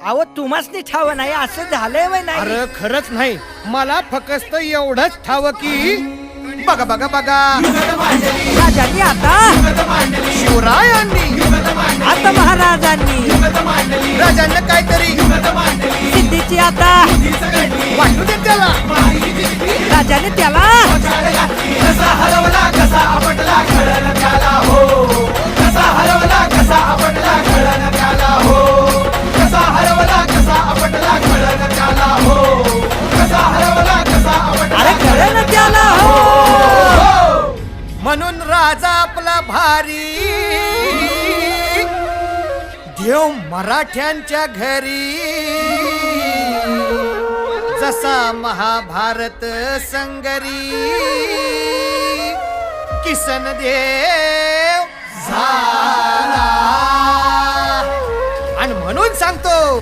अहो तुम्हासनी ठाव नाही असं झालंय वय नाही. अरे खरंच नाही, मला फक्त एवढंच ठाव की बघा बघा बघा राजांनी आता शिवरायांनी आता महाराजांनी राजांना काहीतरी सिद्धीची आता वाटू दे त्याला. राजाने त्याला कसा हरवला कसा आपटला कळलं त्याला हो. कसा हरवला कसा आपटला कळलं त्याला हो. कसा हरवला कसा आपटला कळलं त्याला हो. कसा हरवला कसा आपटला अरे कळलं त्याला हो. म्हणून राजा आपला भारी देव मराठ्यांच्या घरी. जसा महाभारत संगरी किसन देव झाला. आणि म्हणून सांगतो